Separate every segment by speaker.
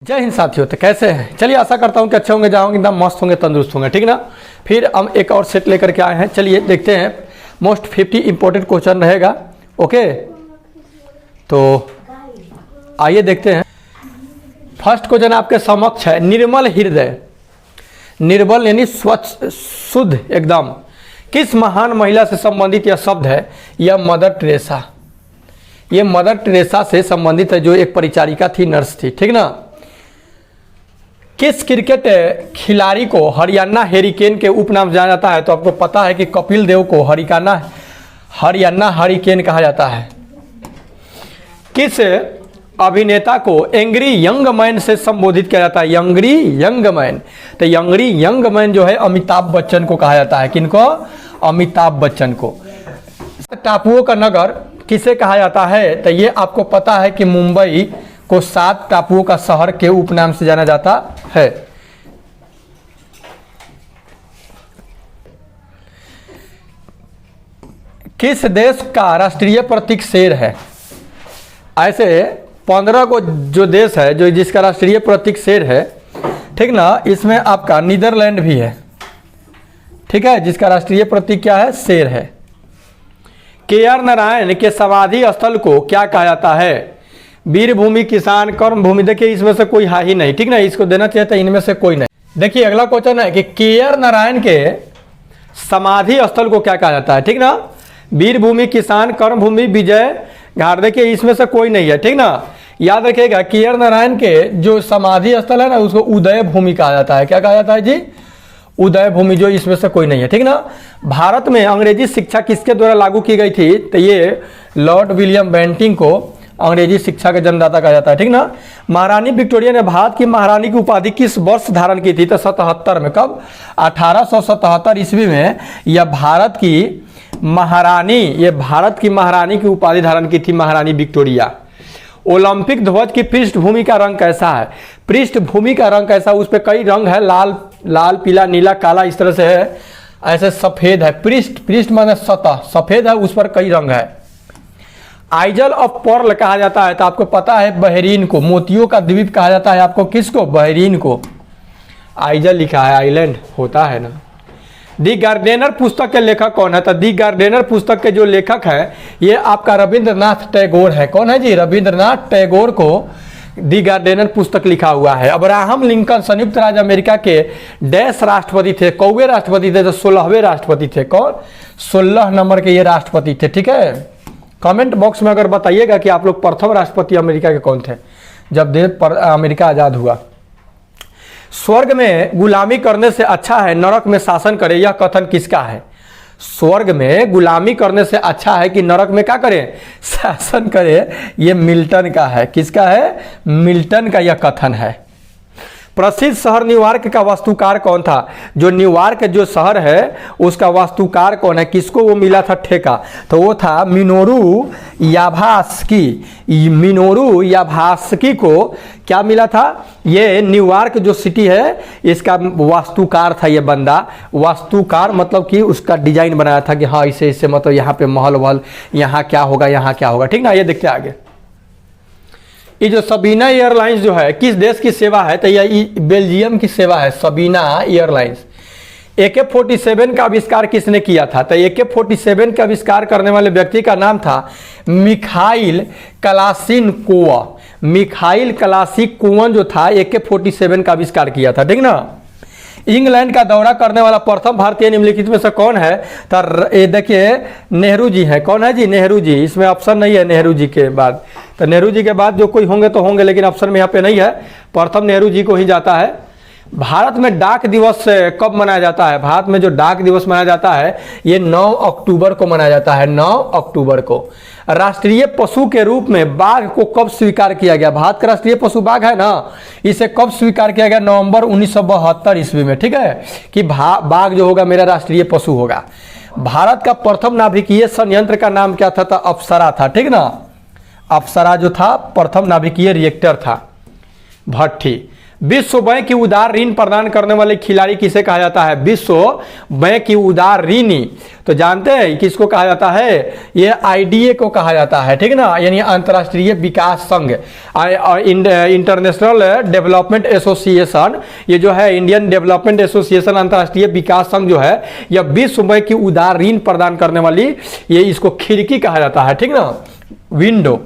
Speaker 1: जय हिंद साथियों। तो कैसे हैं? चलिए आशा करता हूँ कि अच्छे होंगे, जाओगे एकदम मस्त होंगे, तंदुरुस्त होंगे, ठीक ना। फिर हम एक और सेट लेकर के आए हैं। चलिए देखते हैं। मोस्ट 50 इंपॉर्टेंट क्वेश्चन रहेगा। ओके, तो आइए देखते हैं। फर्स्ट क्वेश्चन आपके समक्ष है। निर्मल हृदय, निर्मल यानी स्वच्छ, शुद्ध एकदम, किस महान महिला से संबंधित यह शब्द है? यह मदर टेरेसा। ये मदर टेरेसा से संबंधित है, जो एक परिचारिका थी, नर्स थी, ठीक ना। किस क्रिकेट खिलाड़ी को हरियाणा हेरिकेन के उपनाम जाना जाता है? तो आपको पता है कि कपिल देव को हरियाणा हरिकेन कहा जाता है। किस अभिनेता को एंग्री यंग मैन से संबोधित किया जाता है? यंग्री यंग मैन। तो यंग्री यंग मैन जो है अमिताभ बच्चन को कहा जाता है। किनको? अमिताभ बच्चन को। टापुओं का नगर किसे कहा जाता है? तो ये आपको पता है कि मुंबई को 7 टापुओं का शहर के उपनाम से जाना जाता है। किस देश का राष्ट्रीय प्रतीक शेर है? ऐसे 15 को जो देश है, जो जिसका राष्ट्रीय प्रतीक शेर है, ठीक ना। इसमें आपका नीदरलैंड भी है, ठीक है, जिसका राष्ट्रीय प्रतीक क्या है? शेर है। के.आर. नारायण के समाधि स्थल को क्या कहा जाता है? वीरभूमि, किसान, कर्म भूमि। देखिए इसमें से कोई है ही नहीं, ठीक ना, इसको देना चाहिए था, इनमें से कोई नहीं। देखिए अगला क्वेश्चन है कि के.आर. नारायण के समाधि स्थल को क्या कहा जाता है? ठीक ना, वीरभूमि, किसान, कर्म भूमि, विजय घाट। देखिए इसमें से कोई नहीं है, ठीक ना। याद रखिएगा के.आर. नारायण के जो समाधि स्थल है ना, उसको उदय भूमि कहा जाता है। क्या कहा जाता है जी? उदय भूमि। जो इसमें से कोई नहीं है, ठीक ना। भारत में अंग्रेजी शिक्षा किसके द्वारा लागू की गई थी? तो ये लॉर्ड विलियम बेंटिंक को अंग्रेजी शिक्षा के जन्मदाता कहा जाता है, ठीक ना। महारानी विक्टोरिया ने भारत की महारानी की उपाधि किस वर्ष धारण की थी? तो 77 में। कब? 1877 ईस्वी में यह भारत की महारानी की उपाधि धारण की थी, महारानी विक्टोरिया। ओलंपिक ध्वज की पृष्ठभूमि का रंग कैसा है? पृष्ठभूमि का रंग कैसा? उस पर कई रंग है, लाल, पीला, नीला, काला, इस तरह से है। ऐसे सफेद है। पृष्ठ माने सतह, सफेद है, उस पर कई रंग है। आइजल ऑफ पर्ल कहा जाता है, तो आपको पता है बहरीन को मोतियों का द्वीप कहा जाता है। आपको किसको? बहरीन को। आइजल लिखा है, आइलैंड होता है ना। दी गार्डनर पुस्तक के लेखक कौन है? तो दी गार्डनर पुस्तक के जो लेखक है ये आपका रविंद्रनाथ टैगोर है। कौन है जी? रविंद्रनाथ टैगोर को दी गार्डनर पुस्तक लिखा हुआ है। अब्राहम लिंकन संयुक्त राज्य अमेरिका के डैश राष्ट्रपति थे? कौवे राष्ट्रपति थे, तो 16वें राष्ट्रपति थे। कौन? 16 नंबर के ये राष्ट्रपति थे, ठीक है। कमेंट बॉक्स में अगर बताइएगा कि आप लोग प्रथम राष्ट्रपति अमेरिका के कौन थे जब देश पर अमेरिका आजाद हुआ। स्वर्ग में गुलामी करने से अच्छा है नरक में शासन करे, यह कथन किसका है? स्वर्ग में गुलामी करने से अच्छा है कि नरक में क्या करें? शासन करे। यह मिल्टन का है। किसका है? मिल्टन का यह कथन है। प्रसिद्ध शहर न्यूयॉर्क का वास्तुकार कौन था? जो न्यूयॉर्क जो शहर है उसका वास्तुकार कौन है? किसको वो मिला था ठेका? तो वो था मिनोरू याभास्की। मिनोरू याभास्की को क्या मिला था? ये न्यूयॉर्क जो सिटी है इसका वास्तुकार था ये बंदा। वास्तुकार मतलब कि उसका डिजाइन बनाया था कि हाँ इसे इससे मतलब यहाँ पे महल वहल, यहाँ क्या होगा, यहाँ क्या होगा, ठीक ना। ये देखते आगे। ये जो सबीना एयरलाइंस जो है किस देश की सेवा है? तो यह बेल्जियम की सेवा है, सबीना एयरलाइंस। AK-47 का आविष्कार किसने किया था? तो AK-47 का आविष्कार करने वाले व्यक्ति का नाम था मिखाइल कलाशिनकोव। मिखाइल कलाशिनकोव जो था AK-47 का आविष्कार किया था, ठीक ना। इंग्लैंड का दौरा करने वाला प्रथम भारतीय निम्नलिखित में से कौन है? तो ये देखिए नेहरू जी है। कौन है जी? नेहरू जी। इसमें ऑप्शन नहीं है नेहरू जी के बाद। तो नेहरू जी के बाद जो कोई होंगे तो होंगे, लेकिन ऑप्शन में यहाँ पे नहीं है। प्रथम नेहरू जी को ही जाता है। भारत में डाक दिवस कब मनाया जाता है? भारत में जो डाक दिवस मनाया जाता है ये 9 अक्टूबर को मनाया जाता है, 9 अक्टूबर को। राष्ट्रीय पशु के रूप में बाघ को कब स्वीकार किया गया? भारत का राष्ट्रीय पशु बाघ है ना, इसे कब स्वीकार किया गया? नवंबर 1972 ईस्वी में, ठीक है, कि बाघ जो होगा मेरा राष्ट्रीय पशु होगा। भारत का प्रथम नाभिकीय संयंत्र का नाम क्या था? तो अप्सरा था, ठीक ना। अप्सरा जो था प्रथम नाभिकीय रिएक्टर था। भट्टी। विश्व बैंक की उदार ऋण प्रदान करने वाले खिलाड़ी किसे कहा जाता है? विश्व बैंक की उदार ऋणी। तो जानते हैं किसको कहा जाता है? ये आईडीए को कहा जाता है, ठीक है ना, यानी अंतर्राष्ट्रीय विकास संघ, इंटरनेशनल डेवलपमेंट एसोसिएशन। ये जो है इंडियन डेवलपमेंट एसोसिएशन, अंतर्राष्ट्रीय विकास संघ जो है, यह विश्व बैंक की उदार ऋण प्रदान करने वाली, ये इसको खिड़की कहा जाता है, ठीक ना, विंडो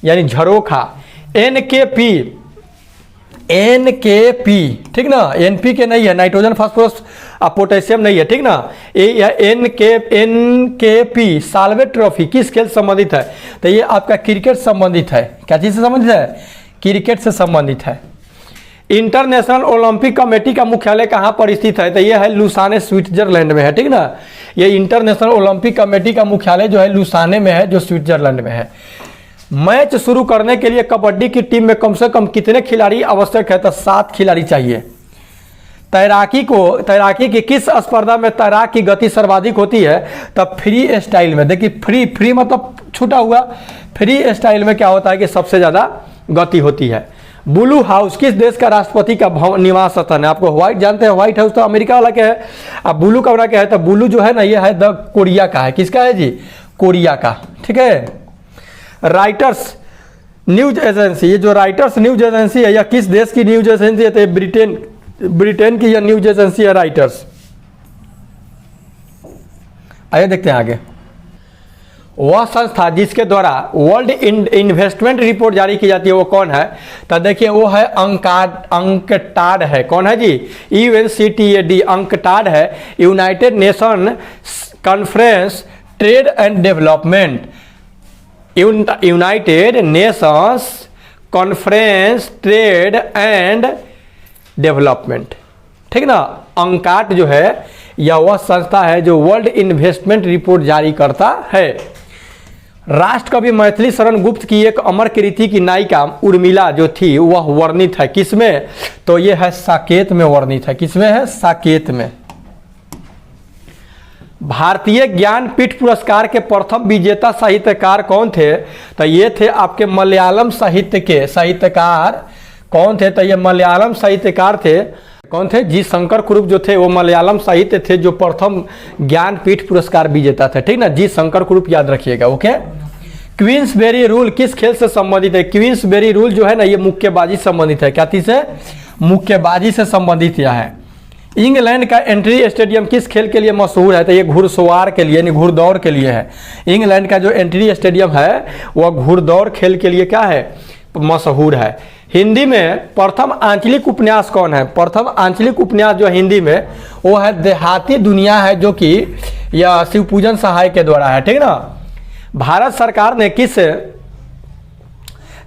Speaker 1: यानी झरोखा। एनकेपी, ठीक ना, एनपीके नहीं है, नाइट्रोजन फास्फोरस पोटेशियम नहीं है, ठीक ना। एनकेपी साल्वे ट्रॉफी किस खेल से संबंधित है? तो ये आपका क्रिकेट संबंधित है। क्या चीज से संबंधित है? क्रिकेट से संबंधित है। इंटरनेशनल ओलंपिक कमेटी का मुख्यालय कहाँ पर स्थित है? तो ये है लुसाने, स्विट्जरलैंड में है, ठीक ना। ये इंटरनेशनल ओलंपिक कमेटी का मुख्यालय जो है लुसाने में है, जो स्विट्जरलैंड में है। मैच शुरू करने के लिए कबड्डी की टीम में कम से कम कितने खिलाड़ी आवश्यक है? तो 7 खिलाड़ी चाहिए। तैराकी की किस स्पर्धा में तैराक की गति सर्वाधिक होती है? तब फ्री स्टाइल में। देखिए फ्री मतलब छूटा हुआ, फ्री स्टाइल में क्या होता है कि सबसे ज्यादा गति होती है। ब्लू हाउस किस देश का राष्ट्रपति का निवास स्थान है? आपको व्हाइट जानते हैं, व्हाइट हाउस तो अमेरिका वाला क्या है। अब ब्लू का क्या है? तो ब्लू जो है ना, ये है द कोरिया का है। किसका है जी? कोरिया का, ठीक है। राइटर्स न्यूज एजेंसी, ये जो राइटर्स न्यूज एजेंसी है, या किस देश की न्यूज एजेंसी है? तो ब्रिटेन की यह न्यूज एजेंसी है राइटर्स। आइए देखते हैं आगे। वह संस्था जिसके द्वारा वर्ल्ड इन्वेस्टमेंट रिपोर्ट जारी की जाती है वो कौन है? तो देखिए वो है अंकटाड है। कौन है जी? UNCTAD, अंकटाड है। United nation conference trade and development, United Nations conference trade and development, ठीक ना। अंकाट जो है यह वह संस्था है जो वर्ल्ड इन्वेस्टमेंट रिपोर्ट जारी करता है। राष्ट्रकवि मैथिली शरण गुप्त की एक अमर कृति की नायिका उर्मिला जो थी वह वर्णित है किसमें? तो यह है साकेत में वर्णित है। किसमें है? साकेत में। भारतीय ज्ञानपीठ पुरस्कार के प्रथम विजेता साहित्यकार कौन थे? तो ये थे आपके मलयालम साहित्य के साहित्यकार। कौन थे? तो ये मलयालम साहित्यकार थे। कौन थे? जी शंकर कुरुप जो थे वो मलयालम साहित्य थे जो प्रथम ज्ञानपीठ पुरस्कार विजेता थे, ठीक ना। जी शंकर कुरुप याद रखिएगा, ओके। क्वींसबेरी रूल किस खेल से संबंधित है? क्वींसबेरी रूल जो है ना, ये मुक्केबाजी संबंधित है। क्या चीज है? मुक्केबाजी से संबंधित यह है। इंग्लैंड का एंट्री स्टेडियम किस खेल के लिए मशहूर है? तो ये घुड़सवार के लिए, यानी घुड़दौड़ के लिए है। इंग्लैंड का जो एंट्री स्टेडियम है वह घुड़दौड़ खेल के लिए क्या है? मशहूर है। हिंदी में प्रथम आंचलिक उपन्यास कौन है? प्रथम आंचलिक उपन्यास जो हिंदी में वो है देहाती दुनिया है, जो कि यह शिवपूजन सहाय के द्वारा है, ठीक ना। भारत सरकार ने किस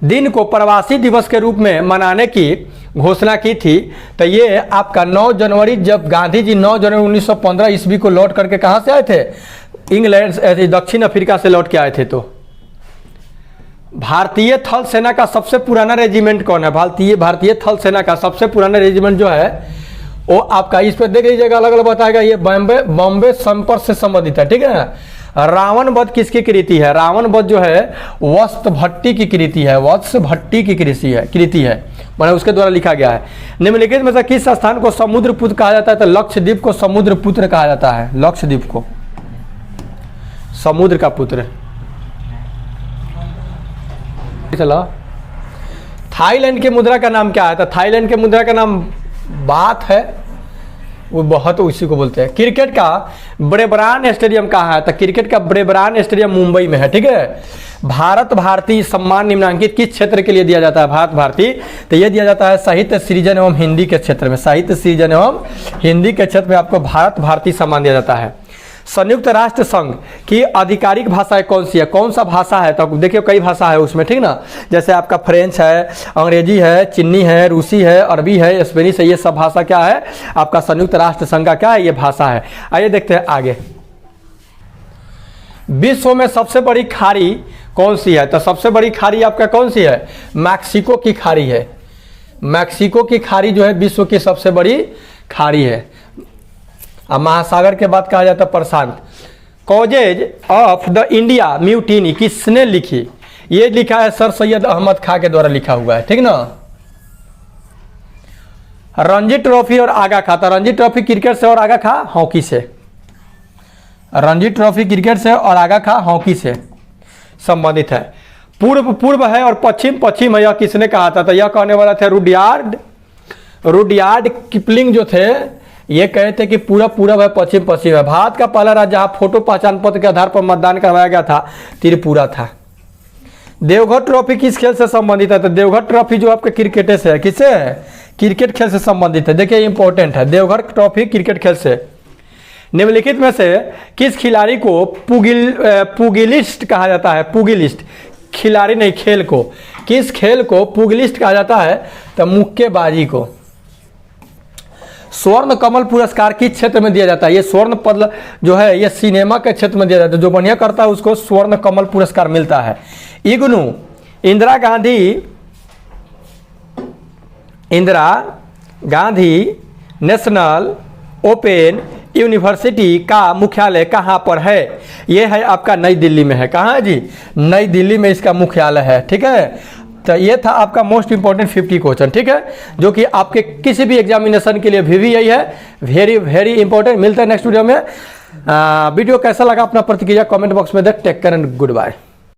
Speaker 1: दिन को प्रवासी दिवस के रूप में मनाने की घोषणा की थी? तो ये आपका 9 जनवरी, जब गांधी जी 9 जनवरी 1915 ईस्वी को लौट करके कहां से आए थे? इंग्लैंड, दक्षिण अफ्रीका से लौट के आए थे। तो भारतीय थल सेना का सबसे पुराना रेजिमेंट कौन है? भारतीय थल सेना का सबसे पुराना रेजिमेंट जो है वो आपका, इस पर देख लीजिएगा, अलग अलग बताएगा। ये बॉम्बे संपर्क से संबंधित है, ठीक है ना। रावण वध किसकी कृति है? रावण वध जो है वत्स भट्टी की कृति है। वत्स भट्टी की कृति है, मैंने उसके द्वारा लिखा गया है। निम्नलिखित में से किस स्थान को समुद्रपुत्र कहा जाता है? तो लक्षद्वीप को समुद्रपुत्र कहा जाता है। लक्षद्वीप को समुद्र का पुत्र। चलो, थाईलैंड की मुद्रा का नाम क्या है? तो थाईलैंड के मुद्रा का नाम बात है, वो बहुत उसी को बोलते हैं। क्रिकेट का ब्रेबरान स्टेडियम कहाँ है? तो क्रिकेट का ब्रेबरान स्टेडियम मुंबई में है, ठीक है। भारत भारती सम्मान निम्नांकित किस क्षेत्र के लिए दिया जाता है? भारत भारती, तो यह दिया जाता है साहित्य सृजन एवं हिंदी के क्षेत्र में। साहित्य सृजन एवं हिंदी के क्षेत्र में आपको भारत भारती सम्मान दिया जाता है। संयुक्त राष्ट्र संघ की आधिकारिक भाषा कौन सी है? कौन सा भाषा है? तो देखिए कई भाषा है उसमें, ठीक ना। जैसे आपका फ्रेंच है, अंग्रेजी है, चीनी है, रूसी है, अरबी है, स्पेनिश है। ये सब भाषा क्या है? आपका संयुक्त राष्ट्र संघ का क्या है? ये भाषा है। आइए देखते हैं आगे। विश्व में सबसे बड़ी खाड़ी कौन सी है? तो सबसे बड़ी खाड़ी आपका कौन सी है? मैक्सिको की खाड़ी है। मैक्सिको की खाड़ी जो है विश्व की सबसे बड़ी खाड़ी है। अब महासागर के बाद कहा जाता है प्रशांत। Causes of the India mutiny किसने लिखी? ये लिखा है सर सैयद अहमद खां के द्वारा लिखा हुआ है, ठीक ना। रणजी ट्रॉफी और आगा खा, तो रणजी ट्रॉफी क्रिकेट से और आगा खा हॉकी से, रणजी ट्रॉफी क्रिकेट से और आगा खा हॉकी से संबंधित है। पूर्व पूर्व है और पश्चिम पश्चिम है, यह किसने कहा था? तो यह कहने वाला थे रुडयार्ड किपलिंग जो थे, ये कहे थे कि पूरा पूरब है पश्चिम पश्चिम है। भारत का पहला राज्य जहाँ फोटो पहचान पत्र के आधार पर मतदान करवाया गया था त्रिपुरा था। देवघर ट्रॉफी किस खेल से संबंधित है? तो देवघर ट्रॉफी जो आपके क्रिकेट से है, किससे है? क्रिकेट खेल से संबंधित है। देखिए इंपॉर्टेंट है, देवघर ट्रॉफी क्रिकेट खेल से। निम्नलिखित में से किस खिलाड़ी को पुगिलिस्ट कहा जाता है? पुगिलिस्ट, खिलाड़ी नहीं, खेल को। किस खेल को पुगिलिस्ट कहा जाता है? तो मुक्केबाजी को। स्वर्ण कमल पुरस्कार किस क्षेत्र में दिया जाता है? ये स्वर्ण पद जो है ये सिनेमा के क्षेत्र में दिया जाता है, जो बढ़िया करता है उसको स्वर्ण कमल पुरस्कार मिलता है। IGNOU, Indira Gandhi national open university का मुख्यालय कहाँ पर है? ये है आपका नई दिल्ली में है। कहाँ है जी? नई दिल्ली में इसका मुख्यालय है। ठीक है, तो ये था आपका मोस्ट इंपॉर्टेंट 50 क्वेश्चन। ठीक है, जो कि आपके किसी भी एग्जामिनेशन के लिए भी यही है, वेरी वेरी इंपॉर्टेंट। मिलता है नेक्स्ट वीडियो में। वीडियो कैसा लगा अपना प्रतिक्रिया कमेंट बॉक्स में दे। Take care and good bye.